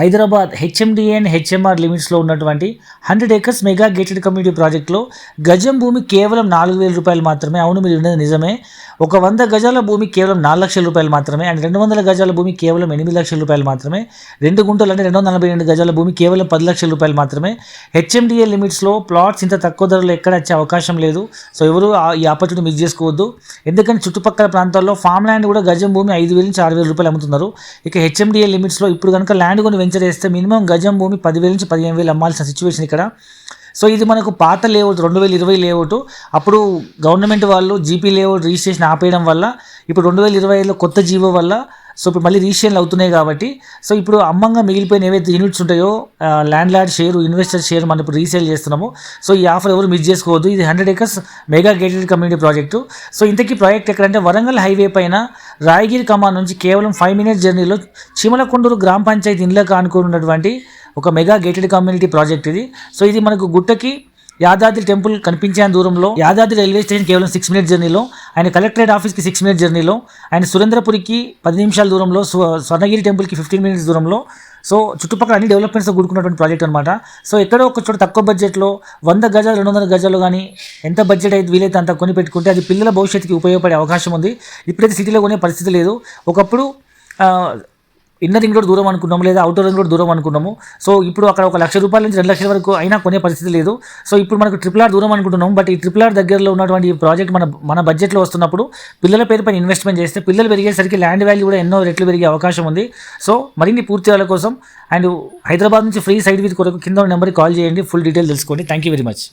Hyderabad HMDA and HMR లిమిట్స్లో ఉన్నటువంటి 100 acres mega gated community ప్రాజెక్ట్లో గజం భూమి కేవలం 4,000 రూపాయలు మాత్రమే. అవును, మీరు విన్నది నిజమే. ఒక 100 గజాల భూమి కేవలం 4 లక్షల రూపాయలు మాత్రమే. అండ్ 200 గజాల భూమి కేవలం 8 లక్షల రూపాయలు మాత్రమే. 2 గుంటలు అంటే 242 గజాల భూమి కేవలం 10 లక్షల రూపాయలు మాత్రమే. హెచ్ఎండిఏ లిమిట్స్లో ప్లాట్స్ ఇంత తక్కువ ధరలో ఎక్కడ వచ్చే అవకాశం లేదు. సో ఎవరు ఈ ఆపర్చునిటీ మిస్ చేసుకోవద్దు. ఎందుకంటే చుట్టుపక్కల ప్రాంతాల్లో ఫామ్ ల్యాండ్ కూడా గజం భూమి 5,000 నుంచి 6,000 రూపాయలు అమ్ముతున్నారు. ఇక హెచ్ఎండిఏ లిమిట్స్లో ఇప్పుడు కనుక ల్యాండ్ కొని వెంచర్ చేస్తే మినిమం గజం భూమి 10,000 నుంచి 15,000 అమ్మాల్సిన సిచ్యువేషన్ ఇక్కడ. సో ఇది మనకు పాత లేఅవుట్ 2020 లేఅవుట్. అప్పుడు గవర్నమెంట్ వాళ్ళు జీపీ లేఅవుట్ రిజిస్ట్రేషన్ ఆపేయడం వల్ల ఇప్పుడు 2025లో కొత్త జీవో వల్ల సో ఇప్పుడు మళ్ళీ రిజిస్ట్రేషన్లు అవుతున్నాయి కాబట్టి సో ఇప్పుడు అమ్మంగా మిగిలిపోయిన ఏవైతే యూనిట్స్ ఉంటాయో land lord share, investor share మనం ఇప్పుడు రీసేల్ చేస్తున్నాము. సో ఈ ఆఫర్ ఎవరు మిస్ చేసుకోవద్దు. ఇది 100 acres mega gated community project. So ఇంతకీ ప్రాజెక్ట్ ఎక్కడంటే వరంగల్ హైవే పైన రాయగిరి కమాన్ నుంచి కేవలం 5 minutes జర్నీలో చీమలకొండూరు గ్రామ పంచాయతీ ఇండ్లకు ఆనుకుని ఉన్నటువంటి ఒక మెగా గేటెడ్ కమ్యూనిటీ ప్రాజెక్ట్ ఇది. సో ఇది మనకు గుట్టకి యాదాద్రి టెంపుల్ కనిపించే దూరంలో, యాదాద్రి రైల్వే స్టేషన్ కేవలం 6 minutes జర్నీలో, ఆయన కలెక్టరేట్ ఆఫీస్కి 6 minutes జర్నీలో, ఆయన సురేంద్రపురికి 10 నిమిషాల దూరంలో, స్వర్ణగిరి టెంపుల్కి 15 minutes దూరంలో. సో చుట్టుపక్కల అన్ని డెవలప్మెంట్స్తో కూడుకున్నటువంటి ప్రాజెక్ట్ అనమాట. సో ఎక్కడో ఒక చోట తక్కువ బడ్జెట్లో 100 గజాలు 200 గజాలు కానీ ఎంత బడ్జెట్ అయితే వీలైతే అంత కొని పెట్టుకుంటే అది పిల్లల భవిష్యత్తుకి ఉపయోగపడే అవకాశం ఉంది. ఇప్పుడైతే సిటీలో కొనే పరిస్థితి లేదు. ఒకప్పుడు ఇన్నర్ రింగ్ రోడ్ దూరం అనుకున్నాము, లేదా అవుటర్ రింగ్ రోడ్ దూరం అనుకున్నాము. సో ఇప్పుడు అక్కడ 1 లక్ష రూపాయల నుంచి 2 లక్షల వరకు అయినా కొనే పరిస్థితి లేదు. సో ఇప్పుడు మనకు RRR దూరం అనుకుంటున్నాము. బట్ ఈ RRR దగ్గరలో ఉన్నటువంటి ఈ ప్రాజెక్ట్ మన బడ్జెట్లో వస్తున్నప్పుడు పిల్లల పేరు పైన ఇన్వెస్ట్మెంట్ చేస్తే పిల్లలు పెరిగేసరికి ల్యాండ్ వాల్యూ కూడా ఎన్నో రెట్లు పెరిగే అవకాశం ఉంది. సో మరిన్ని పూర్తి వాళ్ళ కోసం అండ్ హైదరాబాద్ నుంచి ఫ్రీ సైట్ విత్ కొరకు కింద నెంబర్కి కాల్ చేయండి. ఫుల్ డీటెయిల్ తెలుసుకోండి. Thank you very much.